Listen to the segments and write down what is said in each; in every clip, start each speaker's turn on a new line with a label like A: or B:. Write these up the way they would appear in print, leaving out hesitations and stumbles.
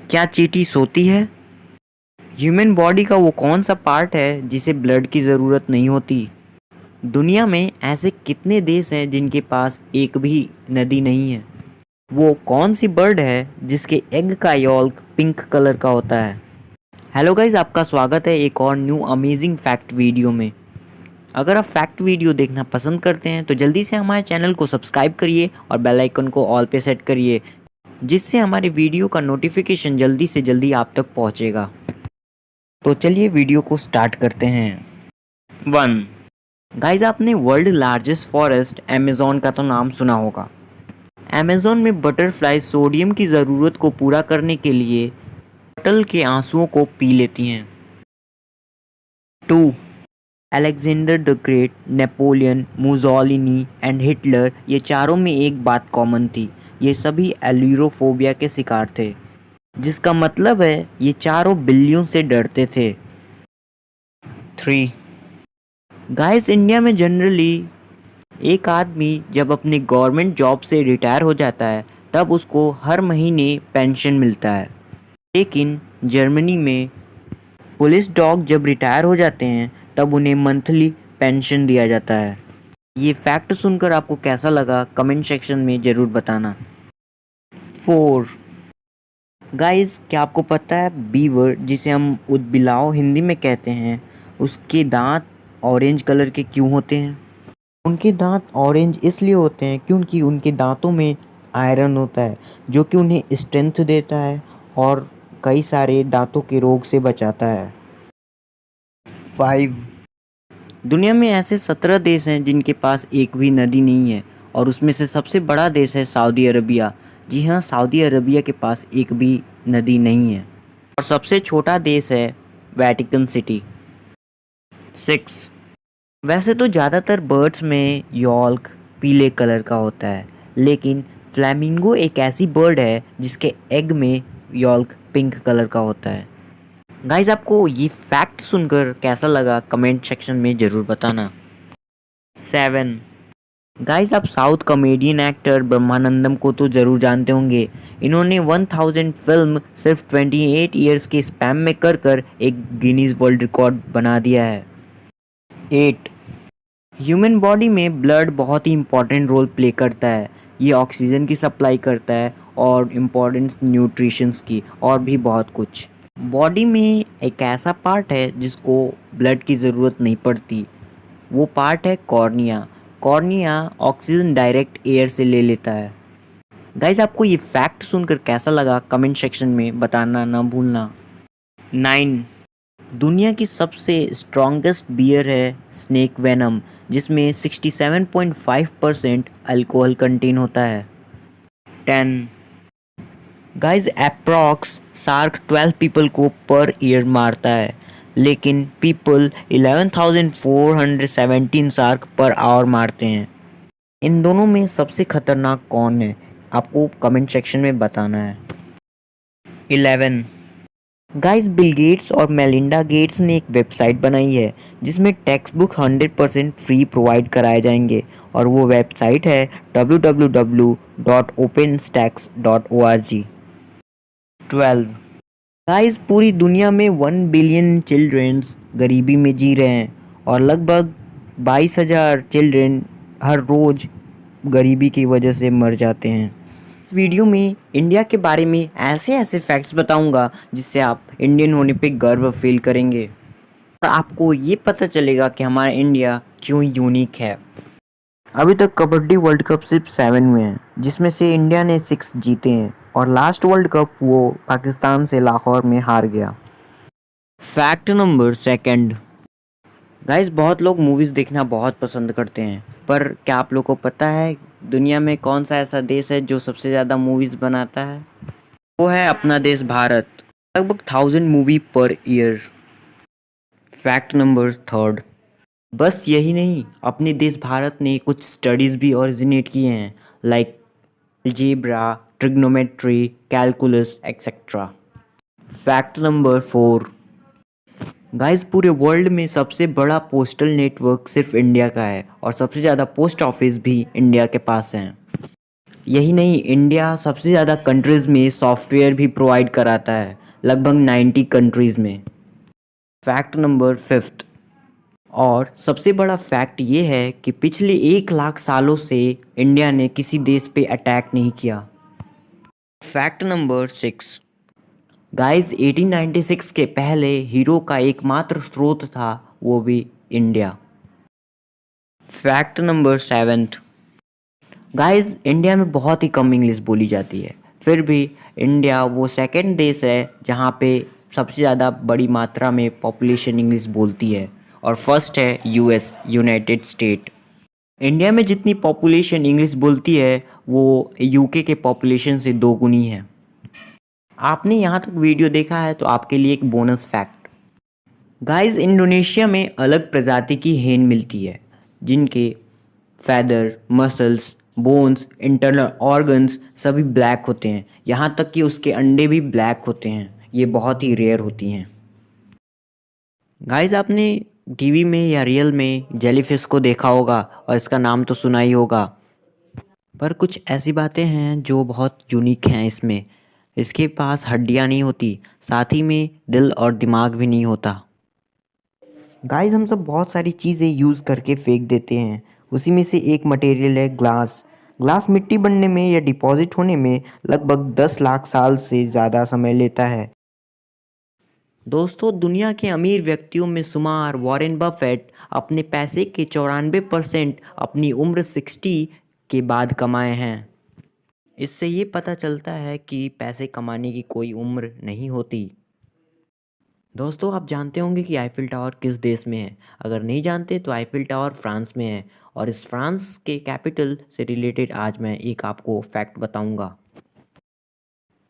A: क्या चींटी सोती है? ह्यूमन बॉडी का वो कौन सा पार्ट है जिसे ब्लड की ज़रूरत नहीं होती? दुनिया में ऐसे कितने देश हैं जिनके पास एक भी नदी नहीं है? वो कौन सी बर्ड है जिसके एग का यॉल्क पिंक कलर का होता है? हेलो गाइज, आपका स्वागत है एक और न्यू अमेजिंग फैक्ट वीडियो में। अगर आप फैक्ट वीडियो देखना पसंद करते हैं तो जल्दी से हमारे चैनल को सब्सक्राइब करिए और बेल आइकन को ऑल पे सेट करिए, जिससे हमारे वीडियो का नोटिफिकेशन जल्दी से जल्दी आप तक पहुंचेगा। तो चलिए वीडियो को स्टार्ट करते हैं। 1 गाइज, आपने वर्ल्ड लार्जेस्ट फॉरेस्ट अमेज़न का तो नाम सुना होगा। अमेज़न में बटरफ्लाई सोडियम की ज़रूरत को पूरा करने के लिए टर्टल के आंसुओं को पी लेती हैं। 2 Alexander the great, Napoleon, Mussolini and Hitler, ये चारों में एक बात कॉमन थी, ये सभी एलिरोफोबिया के शिकार थे, जिसका मतलब है ये चारों बिल्लियों से डरते थे। 3 गाइस, इंडिया में जनरली एक आदमी जब अपने गवर्नमेंट जॉब से रिटायर हो जाता है तब उसको हर महीने पेंशन मिलता है, लेकिन जर्मनी में पुलिस डॉग जब रिटायर हो जाते हैं तब उन्हें मंथली पेंशन दिया जाता है। ये फैक्ट सुनकर आपको कैसा लगा कमेंट सेक्शन में ज़रूर बताना। 4 गाइस, क्या आपको पता है बीवर, जिसे हम ऊदबिलाव हिंदी में कहते हैं, उसके दांत ऑरेंज कलर के क्यों होते हैं? उनके दांत ऑरेंज इसलिए होते हैं क्योंकि उनके दांतों में आयरन होता है, जो कि उन्हें स्ट्रेंथ देता है और कई सारे दांतों के रोग से बचाता है। 5 दुनिया में ऐसे 17 देश हैं जिनके पास एक भी नदी नहीं है, और उसमें से सबसे बड़ा देश है सऊदी अरबिया। जी हाँ, सऊदी अरबिया के पास एक भी नदी नहीं है। और सबसे छोटा देश है वेटिकन सिटी। 6 वैसे तो ज़्यादातर बर्ड्स में यॉल्क पीले कलर का होता है, लेकिन फ्लैमिंगो एक ऐसी बर्ड है जिसके एग में यॉल्क पिंक कलर का होता है। गाइस, आपको ये फैक्ट सुनकर कैसा लगा कमेंट सेक्शन में ज़रूर बताना। 7 गाइस, आप साउथ कॉमेडियन एक्टर ब्रह्मानंदम को तो ज़रूर जानते होंगे। इन्होंने 1000 फिल्म सिर्फ 28 ईयर्स के स्पैम में कर कर एक गिनीज वर्ल्ड रिकॉर्ड बना दिया है। 8 ह्यूमन बॉडी में ब्लड बहुत ही इम्पॉर्टेंट रोल प्ले करता है। ये ऑक्सीजन की सप्लाई करता है और इम्पॉर्टेंट न्यूट्रिशंस की और भी बहुत कुछ। बॉडी में एक ऐसा पार्ट है जिसको ब्लड की ज़रूरत नहीं पड़ती, वो पार्ट है cornea. Cornea oxygen direct air से ले लेता है। गाइस, आपको ये फैक्ट सुनकर कैसा लगा कमेंट सेक्शन में बताना ना भूलना। 9 दुनिया की सबसे स्ट्रॉन्गेस्ट बियर है स्नेक वेनम, जिसमें 67.5% अल्कोहल कंटेन होता है। 10 गाइस, अप्रॉक्स शार्क 12 पीपल को पर ईयर मारता है, लेकिन पीपल 11,417 शार्क पर आवर मारते हैं। इन दोनों में सबसे खतरनाक कौन है, आपको कमेंट सेक्शन में बताना है। 11 गाइस, बिल गेट्स और मेलिंडा गेट्स ने एक वेबसाइट बनाई है जिसमें टेक्स्ट बुक 100% फ्री प्रोवाइड कराए जाएंगे, और वो वेबसाइट है www.openstacks.org। 12 गाइस, पूरी दुनिया में 1 बिलियन चिल्ड्रंस गरीबी में जी रहे हैं और लगभग 22,000 चिल्ड्रन हर रोज़ गरीबी की वजह से मर जाते हैं। इस वीडियो में इंडिया के बारे में ऐसे ऐसे फैक्ट्स बताऊंगा जिससे आप इंडियन होने पे गर्व फील करेंगे और आपको ये पता चलेगा कि हमारा इंडिया क्यों यूनिक है। अभी तक कबड्डी वर्ल्ड कप सिर्फ 7 हुए हैं, जिसमें से इंडिया ने 6 जीते हैं, और लास्ट वर्ल्ड कप वो पाकिस्तान से लाहौर में हार गया। फैक्ट नंबर 2 गाइस, बहुत लोग मूवीज़ देखना बहुत पसंद करते हैं, पर क्या आप लोगों को पता है दुनिया में कौन सा ऐसा देश है जो सबसे ज़्यादा मूवीज़ बनाता है? वो है अपना देश भारत, लगभग 1000 movie per year. Fact number 3 बस यही नहीं, अपने देश भारत ने कुछ स्टडीज़ भी ओरिजिनेट किए हैं, like algebra, trigonometry, calculus etcetera. Fact number 4 guys, पूरे वर्ल्ड में सबसे बड़ा पोस्टल नेटवर्क सिर्फ इंडिया का है, और सबसे ज़्यादा पोस्ट ऑफिस भी इंडिया के पास हैं। यही नहीं, इंडिया सबसे ज़्यादा कंट्रीज़ में सॉफ्टवेयर भी प्रोवाइड कराता है, लगभग 90 कंट्रीज़ में। फैक्ट नंबर 5, और सबसे बड़ा फैक्ट ये है कि पिछले 1 लाख सालों से इंडिया ने किसी देश पे अटैक नहीं किया। फैक्ट नंबर 6, गाइस 1896 के पहले हीरो का एकमात्र स्रोत था, वो भी India. Fact number 7, guys India में बहुत ही कम इंग्लिश बोली जाती है, फिर भी इंडिया वो सेकंड देश है जहाँ पे सबसे ज़्यादा बड़ी मात्रा में पॉपुलेशन इंग्लिश बोलती है, और फर्स्ट है यूएस, यूनाइटेड स्टेट। इंडिया में जितनी पॉपुलेशन इंग्लिश बोलती है वो यूके के पॉपुलेशन से 2 गुनी है। आपने यहाँ तक वीडियो देखा है तो आपके लिए एक बोनस फैक्ट, गाइस इंडोनेशिया में अलग प्रजाति की हेन मिलती है जिनके feather, muscles, bones, internal organs सभी ब्लैक होते हैं, यहाँ तक कि उसके अंडे भी ब्लैक होते हैं। ये बहुत ही रेयर होती हैं। गाइस आपने टीवी में या रियल में जेलीफिश को देखा होगा और इसका नाम तो सुना ही होगा, पर कुछ ऐसी बातें हैं जो बहुत यूनिक हैं इसमें। इसके पास हड्डियाँ नहीं होती, साथ ही में दिल और दिमाग भी नहीं होता। गाइस हम सब बहुत सारी चीज़ें यूज़ करके फेंक देते हैं, उसी में से एक मटेरियल है ग्लास। ग्लास मिट्टी बनने में या डिपॉजिट होने में लगभग 10 लाख साल से ज़्यादा समय लेता है। दोस्तों दुनिया के अमीर व्यक्तियों में शुमार वॉरेन बफेट अपने पैसे के 94% अपनी उम्र 60 के बाद कमाए हैं। इससे ये पता चलता है कि पैसे कमाने की कोई उम्र नहीं होती। दोस्तों आप जानते होंगे कि आईफिल टावर किस देश में है? अगर नहीं जानते तो आईफिल टावर फ्रांस में है, और इस फ्रांस के कैपिटल से रिलेटेड आज मैं एक आपको फैक्ट बताऊंगा।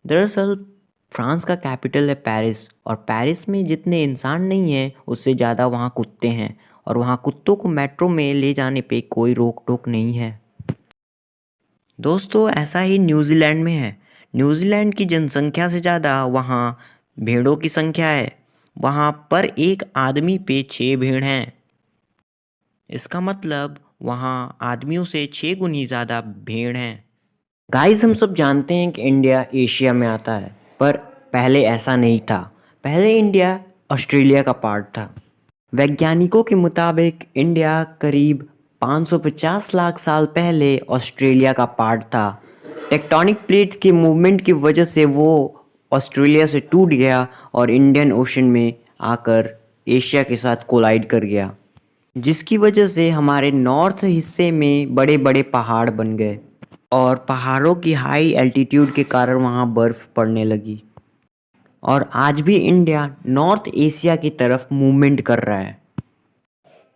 A: दरअसल फ्रांस का कैपिटल है पेरिस, और पेरिस में जितने इंसान नहीं हैं उससे ज़्यादा वहाँ कुत्ते हैं, और वहाँ कुत्तों को मेट्रो में ले जाने पे कोई रोक टोक नहीं है। दोस्तों ऐसा ही न्यूजीलैंड में है। न्यूजीलैंड की जनसंख्या से ज़्यादा वहाँ भेड़ों की संख्या है, वहाँ पर एक आदमी पे 6 भेड़ हैं। इसका मतलब वहाँ आदमियों से 6 गुनी ज़्यादा भेड़ हैं। गाइस हम सब जानते हैं कि इंडिया एशिया में आता है, पर पहले ऐसा नहीं था। पहले इंडिया ऑस्ट्रेलिया का पार्ट था। वैज्ञानिकों के मुताबिक इंडिया करीब 550 लाख साल पहले ऑस्ट्रेलिया का पार्ट था। टेक्टोनिक प्लेट्स के मूवमेंट की वजह से वो ऑस्ट्रेलिया से टूट गया और इंडियन ओशन में आकर एशिया के साथ कोलाइड कर गया, जिसकी वजह से हमारे नॉर्थ हिस्से में बड़े बड़े पहाड़ बन गए, और पहाड़ों की हाई एल्टीट्यूड के कारण वहाँ बर्फ़ पड़ने लगी, और आज भी इंडिया नॉर्थ एशिया की तरफ मूवमेंट कर रहा है।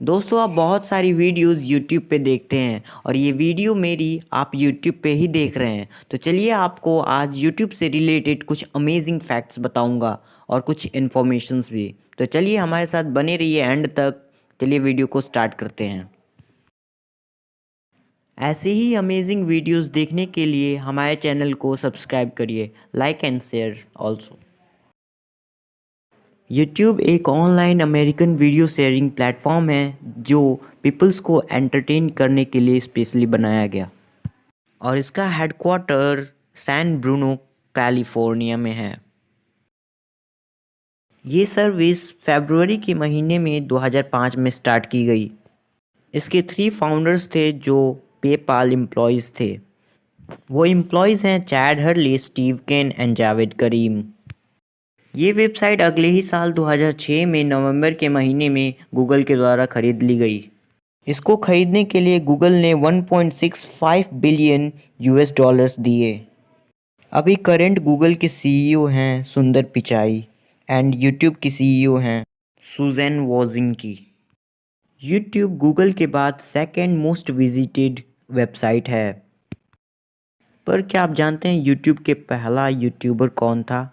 A: दोस्तों आप बहुत सारी वीडियोस YouTube पे देखते हैं, और ये वीडियो मेरी आप YouTube पे ही देख रहे हैं, तो चलिए आपको आज YouTube से रिलेटेड कुछ अमेजिंग फैक्ट्स बताऊंगा और कुछ इन्फॉर्मेशंस भी। तो चलिए हमारे साथ बने रहिए एंड तक। चलिए वीडियो को स्टार्ट करते हैं। ऐसे ही अमेजिंग वीडियोस देखने के लिए हमारे चैनल को सब्सक्राइब करिए, like and share also. YouTube एक online American video sharing platform है जो पीपल्स को एंटरटेन करने के लिए स्पेशली बनाया गया, और इसका हेडक्वार्टर सैन ब्रूनो कैलिफोर्निया में है। ये सर्विस फरवरी के महीने में 2005 में स्टार्ट की गई। इसके 3 फाउंडर्स थे जो पेपाल एम्प्लॉयज़ थे। वो एम्प्लॉयज़ हैं Chad Hurley, Steve Chen and Jawed Karim. ये वेबसाइट अगले ही साल 2006 में नवंबर के महीने में गूगल के द्वारा खरीद ली गई। इसको खरीदने के लिए गूगल ने 1.65 बिलियन यूएस डॉलर्स दिए। अभी करंट गूगल के सीईओ हैं सुंदर पिचाई, एंड यूट्यूब की सीईओ हैं सुजैन वोजिंकी। यूट्यूब गूगल के बाद सेकंड मोस्ट विजिटेड वेबसाइट है। पर क्या आप जानते हैं यूट्यूब के पहला यूट्यूबर कौन था?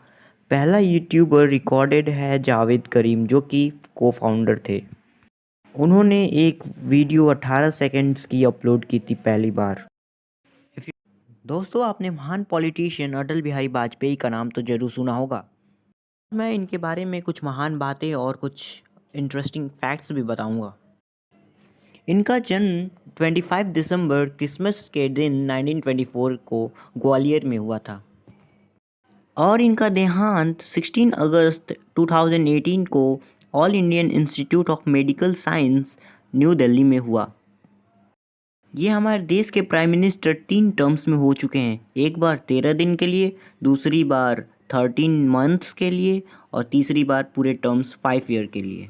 A: पहला यूट्यूबर रिकॉर्डेड है जावेद करीम, जो कि को फाउंडर थे। उन्होंने एक वीडियो 18 सेकंड्स की अपलोड की थी पहली बार। दोस्तों आपने महान पॉलिटिशियन अटल बिहारी वाजपेयी का नाम तो जरूर सुना होगा। मैं इनके बारे में कुछ महान बातें और कुछ इंटरेस्टिंग फैक्ट्स भी बताऊंगा। इनका जन्म 25 दिसंबर क्रिसमस के दिन 1924 को ग्वालियर में हुआ था और इनका देहांत 16 अगस्त 2018 को all Indian institute of medical science new Delhi में हुआ। ये हमारे देश के प्राइम मिनिस्टर 3 टर्म्स में हो चुके हैं, एक बार 13 दिन के लिए, दूसरी बार 13 मंथ्स के लिए और तीसरी बार पूरे टर्म्स 5 ईयर के लिए।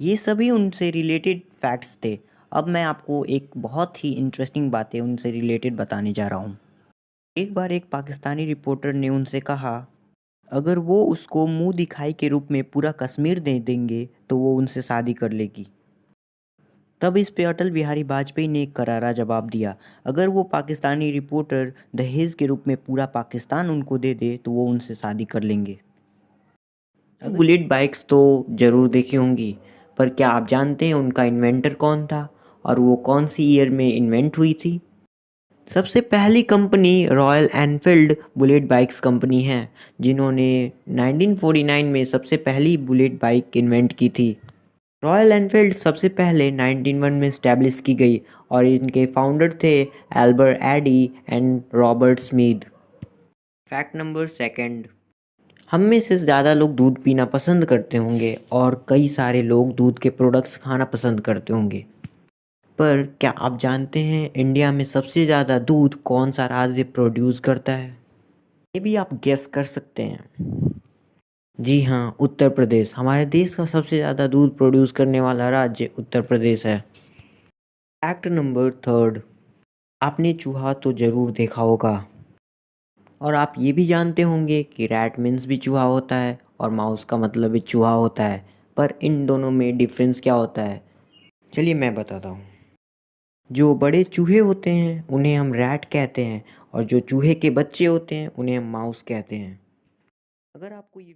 A: ये सभी उनसे रिलेटेड फैक्ट्स थे। अब मैं आपको एक बहुत ही इंटरेस्टिंग बातें उनसे रिलेटेड बताने जा रहा हूँ। एक बार एक पाकिस्तानी रिपोर्टर ने उनसे कहा अगर वो उसको मुंह दिखाई के रूप में पूरा कश्मीर दे देंगे तो वो उनसे शादी कर लेगी। तब इस पे अटल बिहारी वाजपेयी ने एक करारा जवाब दिया, अगर वो पाकिस्तानी रिपोर्टर दहेज के रूप में पूरा पाकिस्तान उनको दे दे तो वो उनसे शादी कर लेंगे। बुलेट बाइक्स तो ज़रूर देखी होंगी, पर क्या आप जानते हैं उनका इन्वेंटर कौन था और वो कौन सी ईयर में इन्वेंट हुई थी? सबसे पहली company royal Enfield bullet bikes company है, जिन्होंने 1949 में सबसे पहली बुलेट बाइक इन्वेंट की थी। रॉयल एनफील्ड सबसे पहले 1901 में इस्टेब्लिश की गई और इनके फाउंडर थे Albert Eddy and Robert Smith. Fact number second, हम में से ज़्यादा लोग दूध पीना पसंद करते होंगे और कई सारे लोग दूध के प्रोडक्ट्स खाना पसंद करते होंगे, पर क्या आप जानते हैं इंडिया में सबसे ज़्यादा दूध कौन सा राज्य प्रोड्यूस करता है? ये भी आप गेस कर सकते हैं। जी हाँ, उत्तर प्रदेश। हमारे देश का सबसे ज़्यादा दूध प्रोड्यूस करने वाला राज्य उत्तर प्रदेश है। फैक्ट नंबर थर्ड, आपने चूहा तो ज़रूर देखा होगा और आप ये भी जानते होंगे कि रैट मीन्स भी चूहा होता है और माउस का मतलब भी चूहा होता है, पर इन दोनों में डिफरेंस क्या होता है? चलिए मैं बताता हूँ। जो बड़े चूहे होते हैं उन्हें हम रैट कहते हैं और जो चूहे के बच्चे होते हैं उन्हें हम माउस कहते हैं। अगर आपको ये